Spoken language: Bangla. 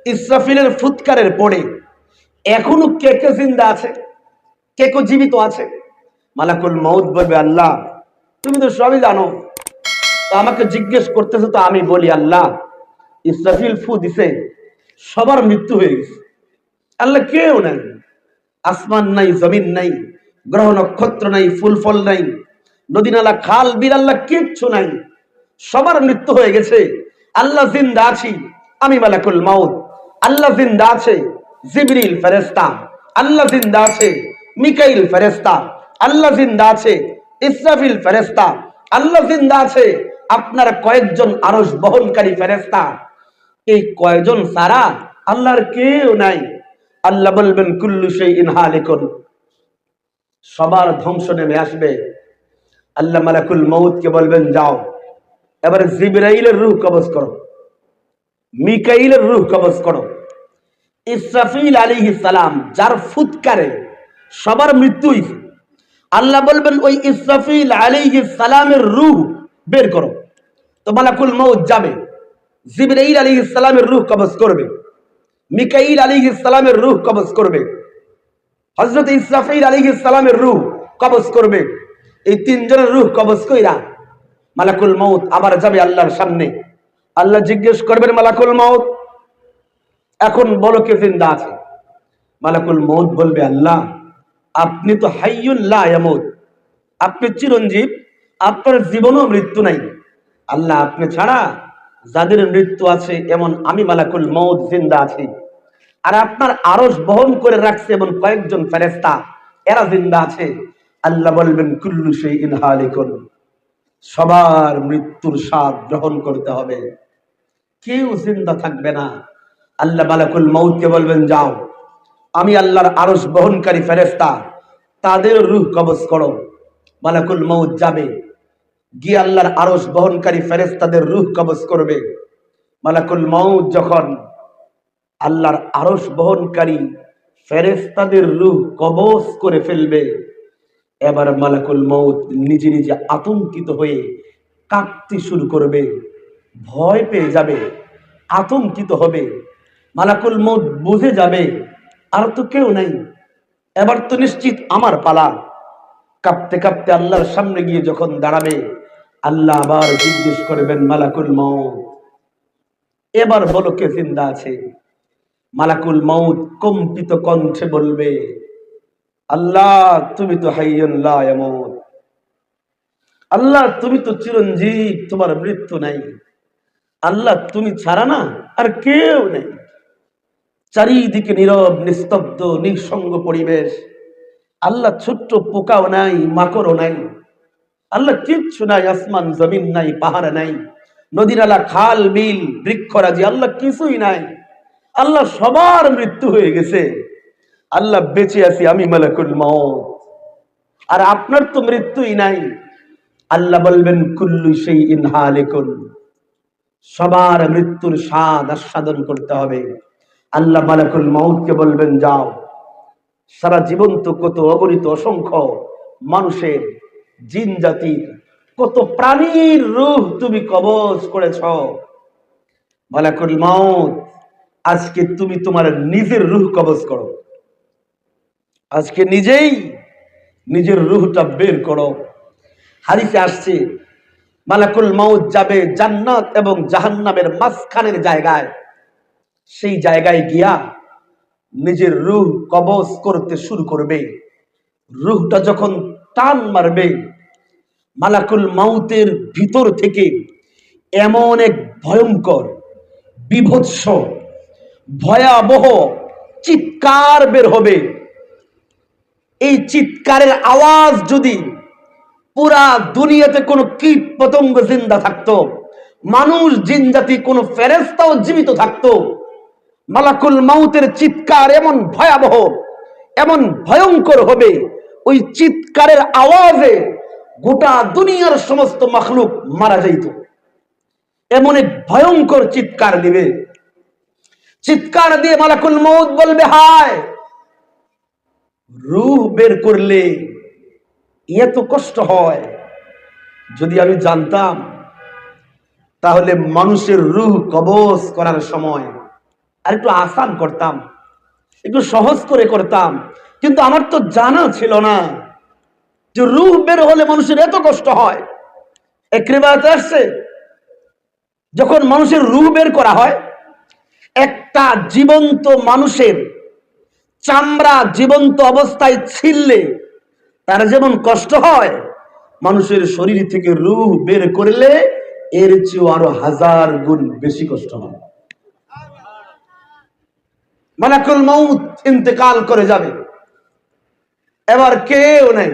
ইসরাফিলের ফুৎকারের পরে এখনো কে কে জিন্দা আছে, কে কে জীবিত আছে? মালাকুল মউত বলবে, আল্লাহ তুমি তো সবই জানো, তো আমাকে জিজ্ঞেস করতেছো তো আমি বলি, আল্লাহ ইসরাফিল ফু দিছে, সবার মৃত্যু হয়ে গেছে। আল্লাহ কেউ নাই, আসমান নাই, জমিন নাই, গ্রহ নক্ষত্র নাই, ফুল ফল নাই, নদী নালা খাল বিল, আল্লাহ কিচ্ছু নাই, সবার মৃত্যু হয়ে গেছে। আল্লাহ জিন্দা আছি, আমি মালাকুল মউত। আল্লাহ জিন্দা আছে, জিবরিল ফেরেশতা। আল্লাহ জিন্দা আছে, মিকাইল ফেরেশতা। আল্লাহ জিন্দা আছে, ইসরাফিল ফেরেশতা। আল্লাহ জিন্দা আছে, আপনার কয়েকজন আরশ বহনকারী ফেরেশতা। এই কয়জন সারা আল্লাহর কেউ নাই। আল্লাহ বলবেন কুল্লু শাইইন হালিকুন, সবার ধ্বংস নেমে আসবে। আল্লাহ মালাকুল মউতকে বলবেন, যাও এবারে জিবরাইলের রূহ কবজ করো, মিকাইলের রূহ কবজ করো। ইসরাফিল আলাইহিস সালাম যার ফুৎকারে সবার মৃত্যু হইছে, আল্লাহ বলবেন ওই ইসরাফিল আলাইহিস সালামের রূহ বের করো। তো মালাকুল মউত যাবে, জিবরাইল আলাইহিস সালামের রূহ কবজ করবে, মিকাইল আলাইহিস সালামের রূহ কবজ করবে, হযরত ইসরাফিল আলাইহিস সালামের রূহ কবজ করবে। এই তিনজনের রূহ কবজ কইরা মালাকুল মউত আবার যাবে আল্লাহর সামনে। আল্লাহ জিজ্ঞেস করবেন, মালাকুল মউত এখন বলো কে জিন্দা আছে? মালাকুল মউত বলবে, আল্লাহ আপনি তো হাইয়ুল লা ইয়ামুত, আপনি চিরঞ্জীব, আপনার জীবনও মৃত্যু নাই। আল্লাহ আপনি ছাড়া যাদের মৃত্যু আছে এমন আমি মালাকুল মউত জিন্দা আছি, আর আপনার আরশ বহন করে রাখছে এমন কয়েকজন ফেরেশতা, এরা জিন্দা আছে। আল্লাহ বলবেন কুল্লু শাইইন হালিকুন, সবার মৃত্যুর স্বাদ গ্রহণ করতে হবে, কেউ জিন্দা থাকবে না। আল্লাহ মালাকুল মউতকে বলবেন, যাও আমি আল্লাহর আরশ বহনকারী ফেরেশতা তাদের রূহ কবজ করো। মালাকুল মউত যাবে, গিয়ে আল্লাহর আরশ বহনকারী ফেরেশতাদের রূহ কবজ করবে। মালাকুল মউত যখন আল্লাহর আরশ বহনকারী ফেরেশতাদের রূহ কবজ করে ফেলবে, এবার মালাকুল মউত নিজে নিজে আতঙ্কিত হয়ে কাঁপতে শুরু করবে, ভয় পেয়ে যাবে, আতঙ্কিত হবে। মালাকুল মউত বুঝে যাবে আর তো কেউ নাই, এবার তো নিশ্চিত আমার পালা। কাঁপতে কাঁপতে আল্লাহর সামনে গিয়ে যখন দাঁড়াবে, আল্লাহ আবার জিজ্ঞেস করবেন, মালাকুল মউত এবার বলো কে জিন্দা আছে? মালাকুল মউত কম্পিত কণ্ঠে বলবে, আল্লাহ তুমি তো হাইয়ুল লা ইয়ামুত, আল্লাহ তুমি তো চিরঞ্জীব, তোমার মৃত্যু নাই। আল্লাহ তুমি ছাড়া না আর কেউ নেই। চারিদিকে নীরব নিস্তব্ধ নিঃসঙ্গ পরিবেশ। আল্লাহ ছোট্ট পোকাও নাই, মাকড়ও নাই, আল্লাহ কিচ্ছু নাই, আসমান জমিন নাই, পাহাড় নাই, নদী নালা খাল বিল বৃক্ষরাজি, আল্লাহ কিছুই নাই। আল্লাহ সবার মৃত্যু হয়ে গেছে, আল্লাহ বেঁচে আছি আমি মালাকুল মউত, আর আপনার তো মৃত্যুই নাই। আল্লাহ বলবেন কুল্লু শাইইন হালিকুন, সবার মৃত্যুর স্বাদ আস্বাদন করতে হবে। আল্লাহ মালাকুল মউতকে বলবেন, যাও সারা জীবন তো কত অগণিত অসংখ্য মানুষের, জিন জাতির কত প্রাণীর রূহ তুমি কবজ করেছ। মালাকুল মউত আজকে তুমি তোমার নিজের রূহ কবজ করো, আজকে নিজেই নিজের রূহটা বের করো। হাদিসে আসছে মালাকুল মউত যাবে জান্নাত এবং জাহান্নামের মাঝখানের জায়গায়, সেই জায়গায় গিয়া নিজের রূহ কবজ করতে শুরু করবে। রূহটা যখন টান মারবে, মালাকুল মউতের ভিতর থেকে এমন এক ভয়ঙ্কর বিভৎস ভয়াবহ চিৎকার বের হবে। এই চিৎকারের আওয়াজ যদি পুরা দুনিয়াতে কোনো কীট পতঙ্গ জিন্দা থাকতো, মানুষ জিন জাতি কোনো ফেরেশতাও জীবিত থাকতো, মালাকুল মউতের চিৎকার এমন ভয়াবহ এমন ভয়ঙ্কর হবে, ওই চিৎকারের আওয়াজে গোটা দুনিয়ার সমস্ত মাখলুক মারা যাইত। এমন এক ভয়ঙ্কর চিৎকার দিবে। চিৎকার দিয়ে মালাকুল মউত বলবে, হায় রূহ বের করলে এত কষ্ট হয়, যদি আমি জানতাম তাহলে মানুষের রূহ কবজ করার সময় আর একটু আসান করতাম, একটু সহজ করে করতাম, কিন্তু আমার তো জানা ছিল না যে রূহ বের হলে মানুষের এত কষ্ট হয়। এক রিওয়ায়াতে আসছে, যখন মানুষের রূহ বের করা হয়, একটা জীবন্ত মানুষের চামড়া জীবন্ত অবস্থায় ছিললে তার যেমন কষ্ট হয়, মানুষের শরীর থেকে রূহ বের করলে এর চেয়ে আরো 1000 গুণ বেশি কষ্ট হয়। মালাকুল মউত ইন্তেকাল করে যাবে, এবার কেউ নেই।